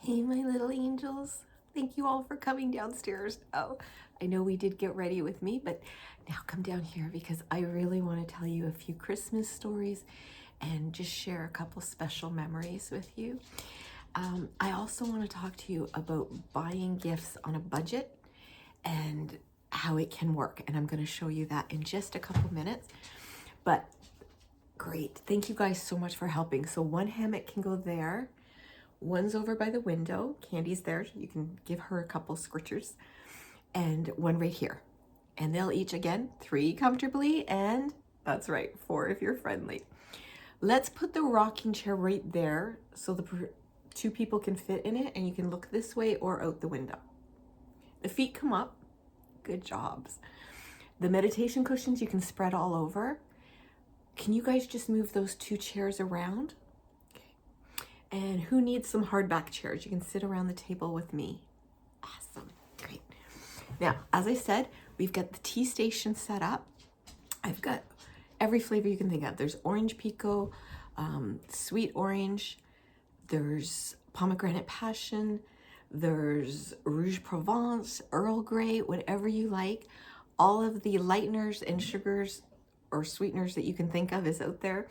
Hey, my little angels. Thank you all for coming downstairs. Oh, I know we did get ready with me, but now come down here because I really want to tell you a few Christmas stories and just share a couple special memories with you. I also want to talk to you about buying gifts on a budget and how it can work. And I'm going to show you that in just a couple minutes. But great. Thank you guys so much for helping. So one hammock can go there. One's over by the window. Candy's there. You can give her a couple scorchers. And one right here. And they'll each, again, 3 comfortably. And that's right, 4 if you're friendly. Let's put the rocking chair right there so the 2 people can fit in it. And you can look this way or out the window. The feet come up. Good jobs. The meditation cushions you can spread all over. Can you guys just move those 2 chairs around? And who needs some hardback chairs? You can sit around the table with me. Awesome, great. Now, as I said, we've got the tea station set up. I've got every flavor you can think of. There's orange pico, sweet orange, there's pomegranate passion, there's rouge Provence, Earl Grey, whatever you like. All of the lighteners and sugars or sweeteners that you can think of is out there,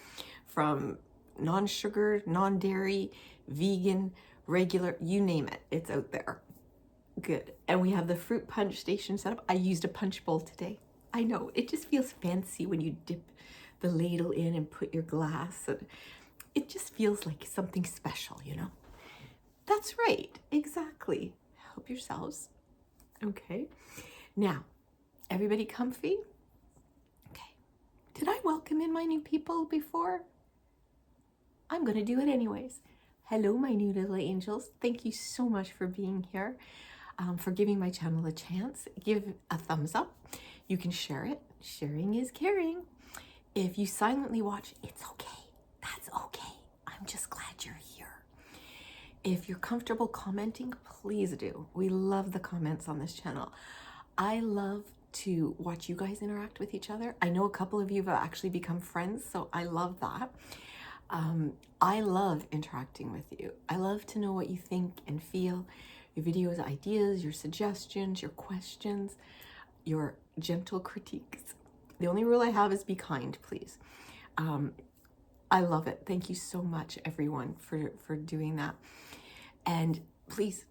from non-sugar, non-dairy, vegan, regular, you name it, it's out there. Good. And we have the fruit punch station set up. I used a punch bowl today. I know, it just feels fancy when you dip the ladle in and put your glass. And it just feels like something special, you know? That's right, exactly. Help yourselves. Okay. Now, everybody comfy? Okay. Did I welcome in my new people before? I'm going to do it anyways. Hello, my new little angels. Thank you so much for being here, for giving my channel a chance. Give a thumbs up. You can share it. Sharing is caring. If you silently watch, it's okay. That's okay. I'm just glad you're here. If you're comfortable commenting, please do. We love the comments on this channel. I love to watch you guys interact with each other. I know a couple of you have actually become friends, so I love that. I love interacting with you. I love to know what you think and feel, your videos, ideas, your suggestions, your questions, your gentle critiques. The only rule I have is be kind, please. I love it. Thank you so much, everyone, for doing that. And please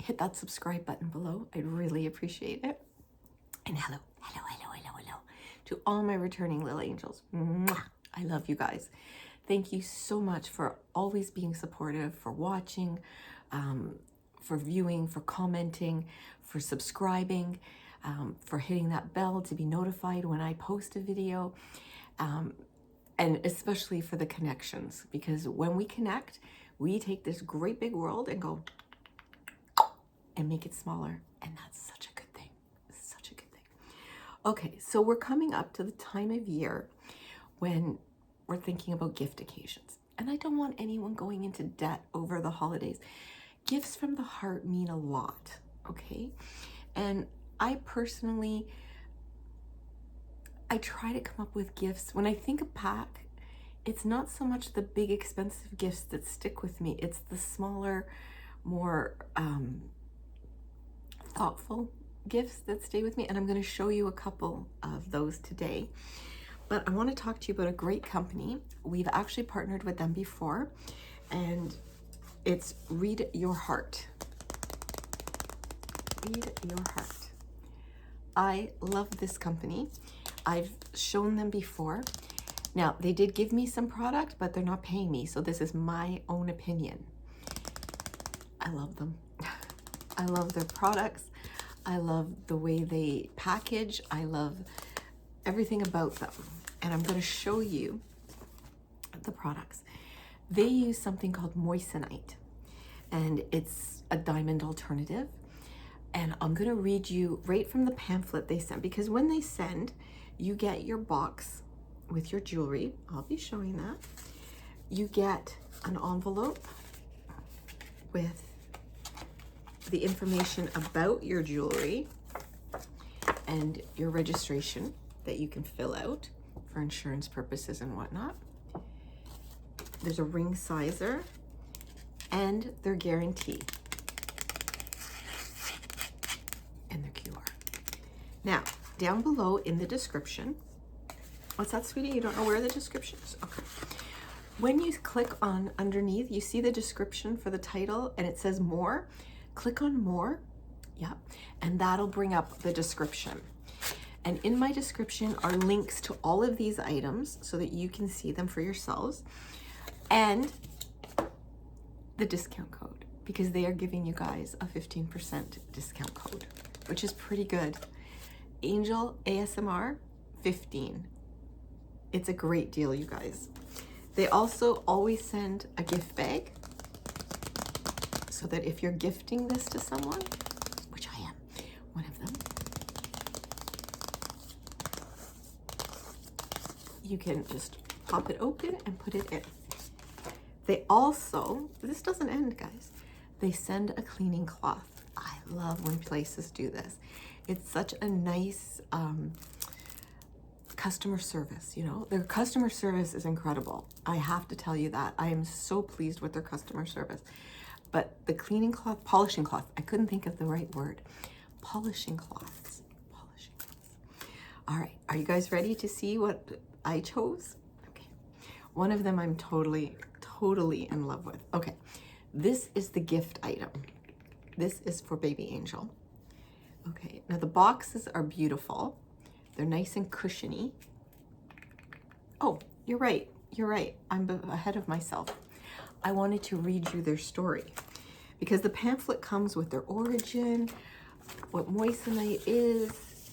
hit that subscribe button below. I'd really appreciate it. And hello to all my returning little angels. Mwah! I love you guys. Thank you so much for always being supportive, for watching, for viewing, for commenting, for subscribing, for hitting that bell to be notified when I post a video, and especially for the connections, because when we connect, we take this great big world and go and make it smaller, and that's such a good thing, such a good thing. Okay, so we're coming up to the time of year when we're thinking about gift occasions. And I don't want anyone going into debt over the holidays. Gifts from the heart mean a lot, okay? And I personally, I try to come up with gifts. When I think of pack, it's not so much the big expensive gifts that stick with me. It's the smaller, more thoughtful gifts that stay with me. And I'm gonna show you a couple of those today. But I want to talk to you about a great company. We've actually partnered with them before, and it's Read Your Heart. Read Your Heart. I love this company. I've shown them before. Now, they did give me some product, but they're not paying me, so this is my own opinion. I love them. I love their products. I love the way they package. I love everything about them. And I'm going to show you the products. They use something called Moissanite, and it's a diamond alternative. And I'm going to read you right from the pamphlet they sent, because when they send, you get your box with your jewelry. I'll be showing that. You get an envelope with the information about your jewelry and your registration that you can fill out for insurance purposes and whatnot. There's a ring sizer, and their guarantee and their QR. Now, down below in the description, what's that, sweetie? You don't know where the description is? Okay. When you click on underneath, you see the description for the title and it says more. Click on more, yeah, and that'll bring up the description. And in my description are links to all of these items so that you can see them for yourselves, and the discount code, because they are giving you guys a 15% discount code, which is pretty good. Angel ASMR 15. It's a great deal, you guys. They also always send a gift bag so that if you're gifting this to someone, which I am one of them, you can just pop it open and put it in. They also, this doesn't end, guys, they send a cleaning cloth. I love when places do this. It's such a nice customer service, you know? Their customer service is incredible. I have to tell you that. I am so pleased with their customer service. But the cleaning cloth, polishing cloth, I couldn't think of the right word. Polishing cloths. Polishing cloths. All right, are you guys ready to see what I chose? Okay. One of them I'm totally in love with. Okay, this is the gift item. This is for baby Angel. Okay, now the boxes are beautiful. They're nice and cushiony. Oh, you're right. You're right. I'm ahead of myself. I wanted to read you their story because the pamphlet comes with their origin, what moissanite is,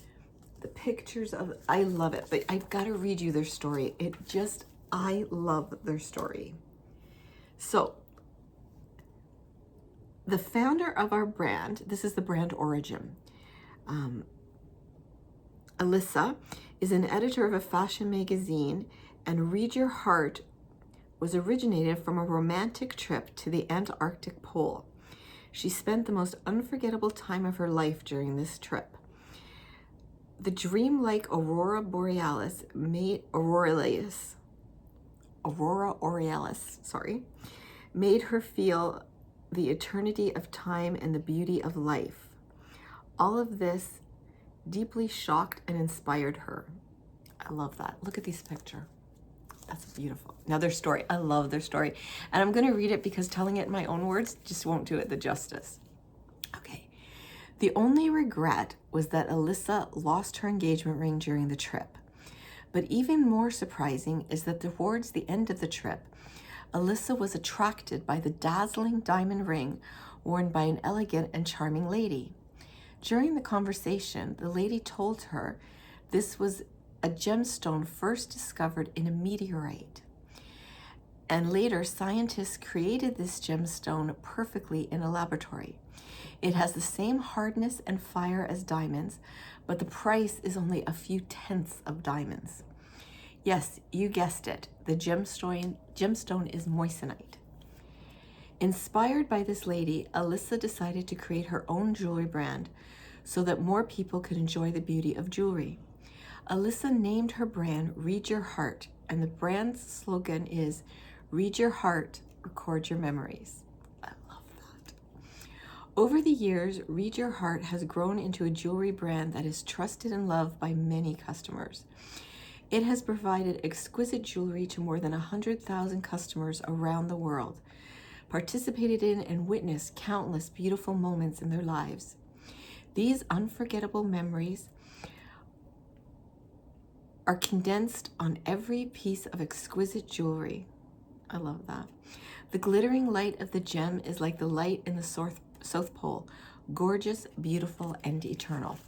the pictures of, I love it, but I've got to read you their story. I love their story. So, the founder of our brand, this is the brand origin. Alyssa is an editor of a fashion magazine, and Read Your Heart was originated from a romantic trip to the Antarctic pole. She spent the most unforgettable time of her life during this trip. The dreamlike Aurora Borealis made made her feel the eternity of time and the beauty of life. All of this deeply shocked and inspired her. I love that. Look at this picture. That's beautiful. Now their story, I love their story. And I'm going to read it because telling it in my own words just won't do it the justice. Okay. The only regret was that Alyssa lost her engagement ring during the trip. But even more surprising is that towards the end of the trip, Alyssa was attracted by the dazzling diamond ring worn by an elegant and charming lady. During the conversation, the lady told her this was a gemstone first discovered in a meteorite. And later, scientists created this gemstone perfectly in a laboratory. It has the same hardness and fire as diamonds, but the price is only a few tenths of diamonds. Yes, you guessed it. The gemstone is moissanite. Inspired by this lady, Alyssa decided to create her own jewelry brand so that more people could enjoy the beauty of jewelry. Alyssa named her brand Read Your Heart, and the brand's slogan is Read Your Heart, Record Your Memories. I love that. Over the years, Read Your Heart has grown into a jewelry brand that is trusted and loved by many customers. It has provided exquisite jewelry to more than 100,000 customers around the world, participated in and witnessed countless beautiful moments in their lives. These unforgettable memories are condensed on every piece of exquisite jewelry. I love that. The glittering light of the gem is like the light in the South Pole, gorgeous, beautiful, and eternal.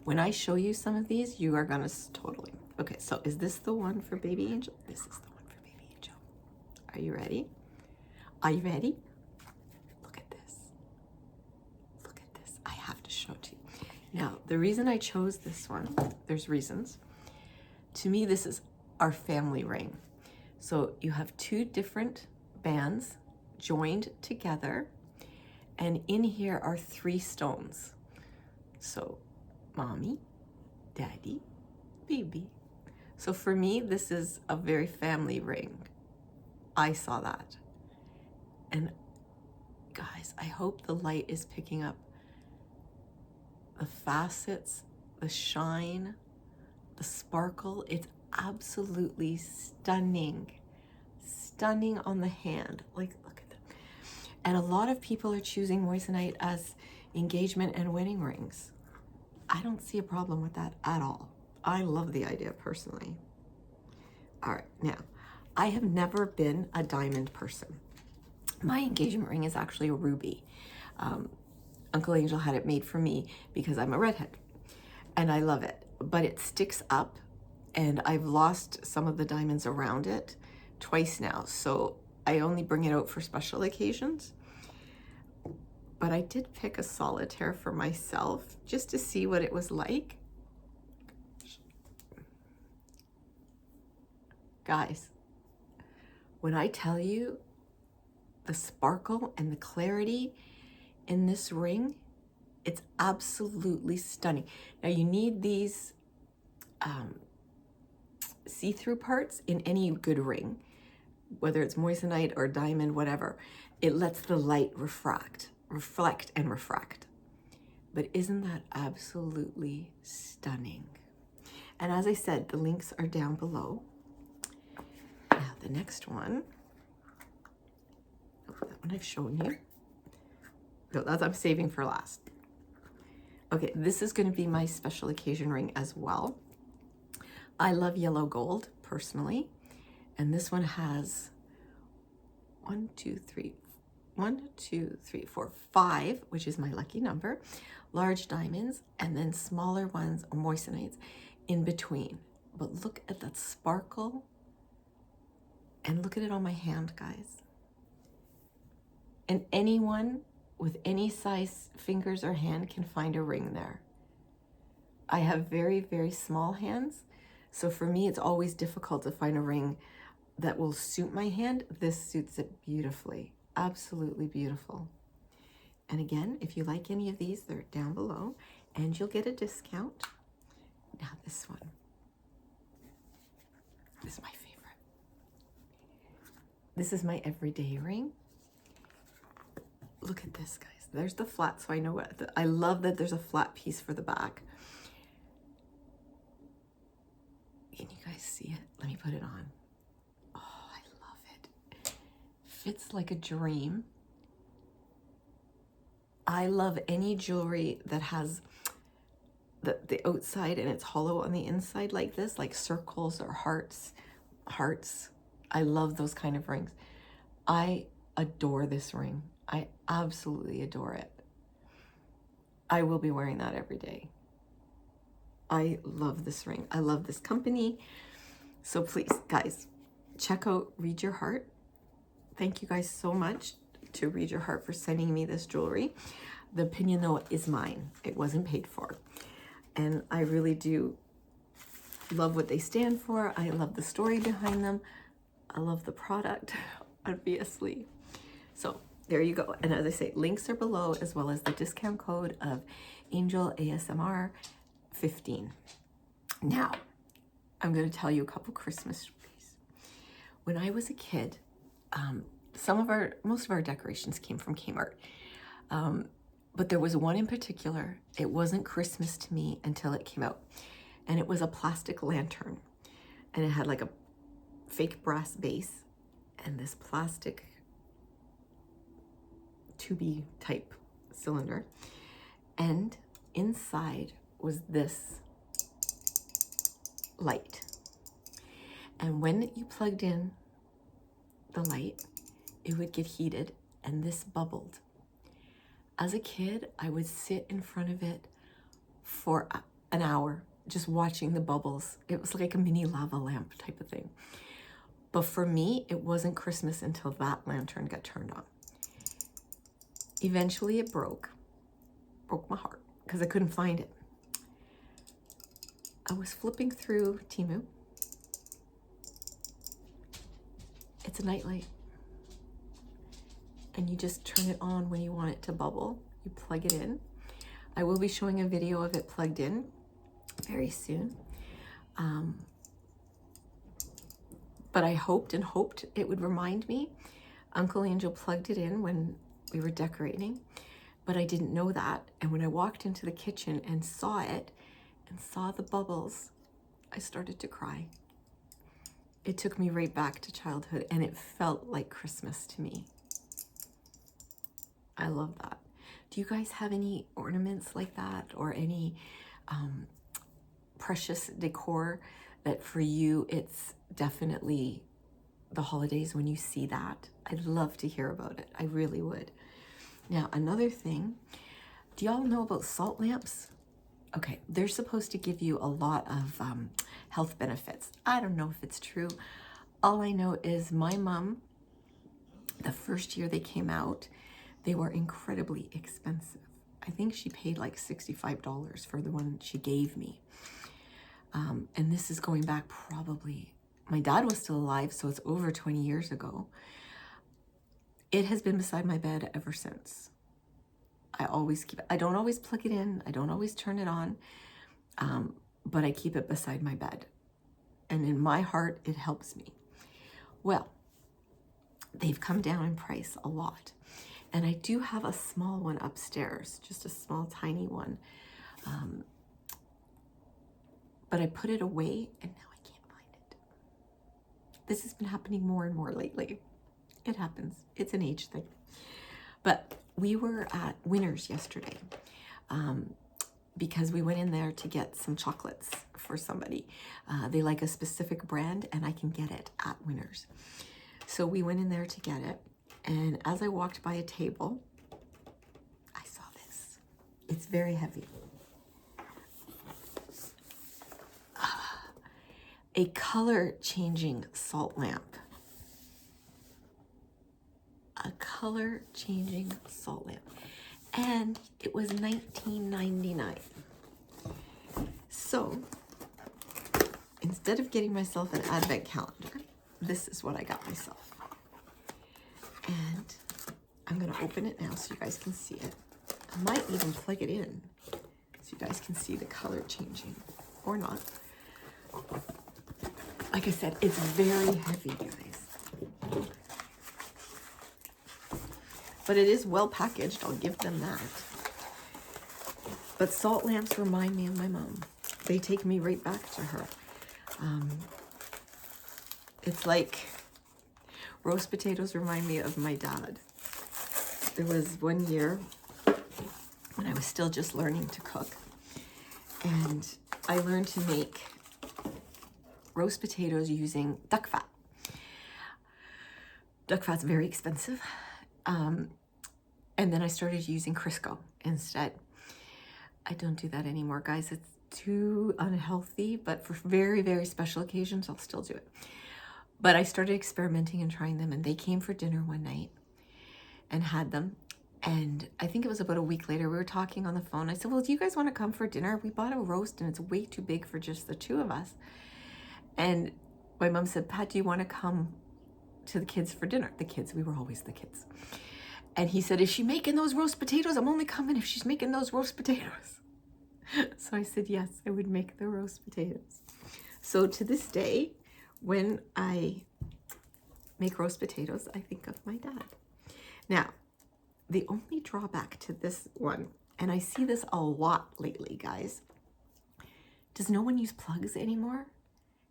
When I show you some of these, you are gonna totally. Okay, so is this the one for baby Angel? This is the one for baby Angel. Are you ready? Are you ready? Look at this. Look at this. I have to show it to you. Now, the reason I chose this one, there's reasons. To me, this is our family ring. So you have two different bands joined together, and in here are 3 stones. So mommy, daddy, baby. So for me, this is a very family ring. I saw that. And Guys, I hope the light is picking up the facets, the shine, the sparkle. It's absolutely stunning. Stunning on the hand. Like, look at that. And a lot of people are choosing moissanite as engagement and wedding rings. I don't see a problem with that at all. I love the idea personally. All right, now, I have never been a diamond person. My engagement ring is actually a ruby. Uncle Angel had it made for me because I'm a redhead and I love it, but it sticks up and I've lost some of the diamonds around it twice now. So I only bring it out for special occasions. But I did pick a solitaire for myself just to see what it was like. Guys, when I tell you the sparkle and the clarity in this ring, it's absolutely stunning. Now you need these see-through parts in any good ring, whether it's moissanite or diamond, whatever. It lets the light reflect and refract. But isn't that absolutely stunning? And as I said, the links are down below. Now the next one, oh, that one I've shown you. No, that's I'm saving for last. Okay, this is going to be my special occasion ring as well. I love yellow gold personally, and this one has 1, 2, 3, 4, 5, which is my lucky number, large diamonds, and then smaller ones or moissanites in between. But look at that sparkle, and look at it on my hand, guys. And anyone with any size fingers or hand can find a ring there. I have very, very small hands, so for me it's always difficult to find a ring that will suit my hand. This suits it beautifully. Absolutely beautiful. And again, if you like any of these, they're down below and you'll get a discount. Now this one. This is my favorite. This is my everyday ring. Look at this, guys. There's the flat, so I know what, I love that there's a flat piece for the back. Can you guys see it? Let me put it on. Oh, I love it. Fits like a dream. I love any jewelry that has the outside and it's hollow on the inside like this, like circles or hearts. I love those kind of rings. I adore this ring. I absolutely adore it. I will be wearing that every day. I love this ring. I love this company. So please, guys, check out Read Your Heart. Thank you guys so much to Read Your Heart for sending me this jewelry. The opinion, though, is mine. It wasn't paid for. And I really do love what they stand for. I love the story behind them. I love the product, obviously. So there you go. And as I say, links are below, as well as the discount code of Angel ASMR 15. Now, I'm going to tell you a couple Christmas stories. When I was a kid, most of our decorations came from Kmart. But there was one in particular. It wasn't Christmas to me until it came out. And it was a plastic lantern. And it had like a fake brass base and this plastic tubey type cylinder. And inside was this light. And when you plugged in the light, it would get heated and this bubbled. As a kid, I would sit in front of it for an hour just watching the bubbles. It was like a mini lava lamp type of thing. But for me, it wasn't Christmas until that lantern got turned on. Eventually it broke my heart because I couldn't find it. I was flipping through Temu. It's a nightlight. And you just turn it on when you want it to bubble. You plug it in. I will be showing a video of it plugged in very soon. But I hoped and hoped it would remind me. Uncle Angel plugged it in when We were decorating, but I didn't know that. And when I walked into the kitchen and saw it and saw the bubbles, I started to cry. It took me right back to childhood, and it felt like Christmas to me. I love that. Do you guys have any ornaments like that, or any precious decor that for you it's definitely the holidays when you see that? I'd love to hear about it. I really would. Now, another thing, do y'all know about salt lamps? Okay, they're supposed to give you a lot of health benefits. I don't know if it's true. All I know is my mom, the first year they came out, they were incredibly expensive. I think she paid like $65 for the one she gave me. And this is going back probably, my dad was still alive, so it's over 20 years ago. It has been beside my bed ever since. I always keep it. I don't always plug it in. I don't always turn it on, but I keep it beside my bed. And in my heart, it helps me. Well, they've come down in price a lot. And I do have a small one upstairs, just a small, tiny one. But I put it away and now I can't find it. This has been happening more and more lately. It happens. It's an age thing. But we were at Winners yesterday because we went in there to get some chocolates for somebody. They like a specific brand and I can get it at Winners. So we went in there to get it. And as I walked by a table, I saw this. It's very heavy. A color-changing salt lamp. A color-changing salt lamp. And it was $19.99. So, instead of getting myself an advent calendar, this is what I got myself. And I'm gonna open it now so you guys can see it. I might even plug it in so you guys can see the color changing, or not. Like I said, it's very heavy, guys. But it is well packaged, I'll give them that. But salt lamps remind me of my mom. They take me right back to her. It's like roast potatoes remind me of my dad. There was one year when I was still just learning to cook, and I learned to make roast potatoes using duck fat. Duck fat's very expensive. And then I started using Crisco instead. I don't do that anymore, guys. It's too unhealthy, but for very, very special occasions, I'll still do it. But I started experimenting and trying them, and they came for dinner one night and had them. And I think it was about a week later, we were talking on the phone. I said, well, do you guys want to come for dinner? We bought a roast and it's way too big for just the two of us. And my mom said, Pat, do you want to come to the kids for dinner? The kids, we were always the kids. And he said, is she making those roast potatoes? I'm only coming if she's making those roast potatoes. So I said, yes, I would make the roast potatoes. So to this day, when I make roast potatoes, I think of my dad. Now, the only drawback to this one, and I see this a lot lately, guys, does no one use plugs anymore?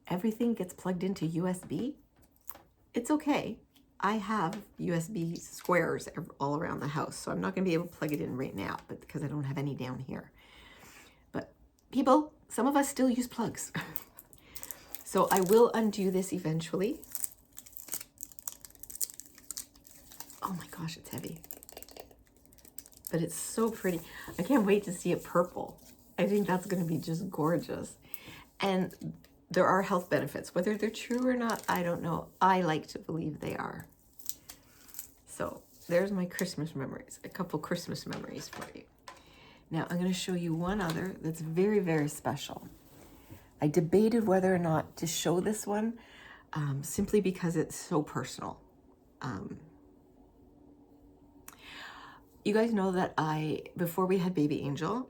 Everything gets plugged into USB. It's okay. I have USB squares all around the house, so I'm not going to be able to plug it in right now, but because I don't have any down here. But people, some of us still use plugs. So I will undo this eventually. Oh my gosh, it's heavy. But it's so pretty. I can't wait to see it purple. I think that's going to be just gorgeous. And there are health benefits. Whether they're true or not, I don't know. I like to believe they are. So there's my Christmas memories. A couple Christmas memories for you. Now I'm going to show you one other that's very, very special. I debated whether or not to show this one simply because it's so personal. You guys know that before we had baby Angel,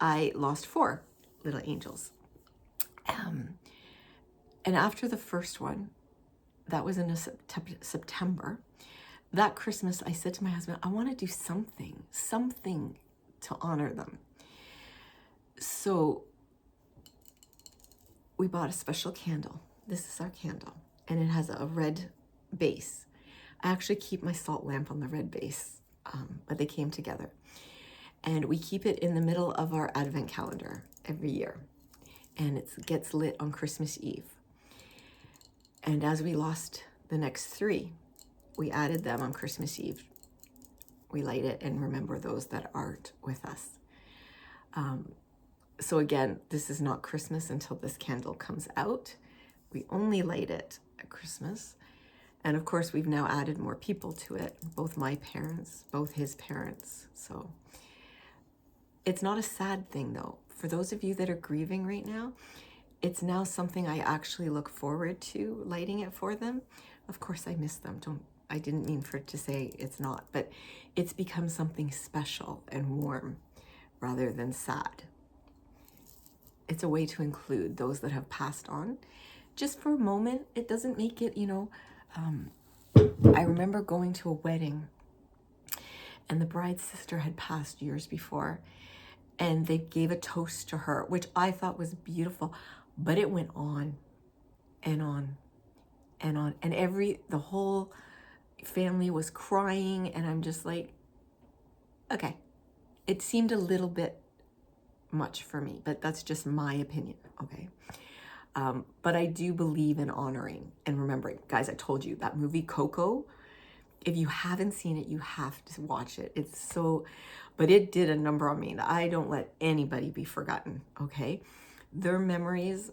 I lost 4 little angels. And after the first one, that was in September, that Christmas, I said to my husband, I want to do something to honor them. So we bought a special candle. This is our candle, and it has a red base. I actually keep my salt lamp on the red base, but they came together. And we keep it in the middle of our advent calendar every year. And it gets lit on Christmas Eve. And as we lost the next 3, we added them on Christmas Eve. We light it and remember those that aren't with us. So again, this is not Christmas until this candle comes out. We only light it at Christmas. And of course, we've now added more people to it, both my parents, both his parents. So it's not a sad thing though. For those of you that are grieving right now, it's now something I actually look forward to lighting it for them. Of course, I miss them. I didn't mean for it to say it's not, but it's become something special and warm rather than sad. It's a way to include those that have passed on. Just for a moment, it doesn't make it, I remember going to a wedding and the bride's sister had passed years before, and they gave a toast to her, which I thought was beautiful, but it went on and on and on. And the whole family was crying, and I'm just like, okay. It seemed a little bit much for me, but that's just my opinion, okay? But I do believe in honoring and remembering. Guys, I told you, that movie Coco, if you haven't seen it, you have to watch it. It's so, but it did a number on me. I don't let anybody be forgotten, okay? Their memories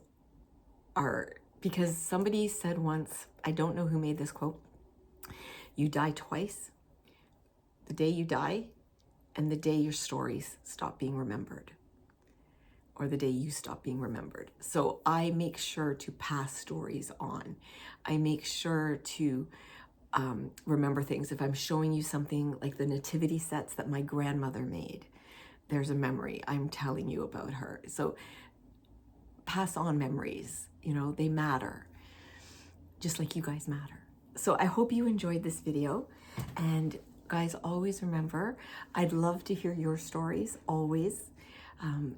are, because somebody said once, I don't know who made this quote, you die twice, the day you die and the day your stories stop being remembered, or the day you stop being remembered. So I make sure to pass stories on. I make sure to remember things. If I'm showing you something like the nativity sets that my grandmother made, there's a memory I'm telling you about her. So pass on memories, they matter, just like you guys matter. So I hope you enjoyed this video, and guys, always remember, I'd love to hear your stories, always.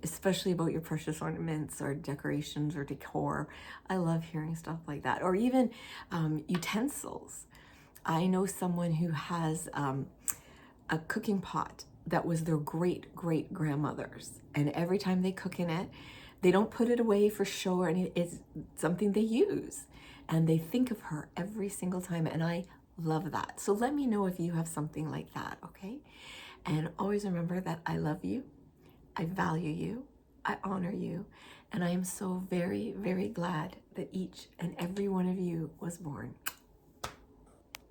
Especially about your precious ornaments or decorations or decor. I love hearing stuff like that. Or even utensils. I know someone who has a cooking pot that was their great-great-grandmother's. And every time they cook in it, they don't put it away for show or anything. It's something they use. And they think of her every single time. And I love that. So let me know if you have something like that, okay? And always remember that I love you. I value you, I honor you, and I am so very, very glad that each and every one of you was born.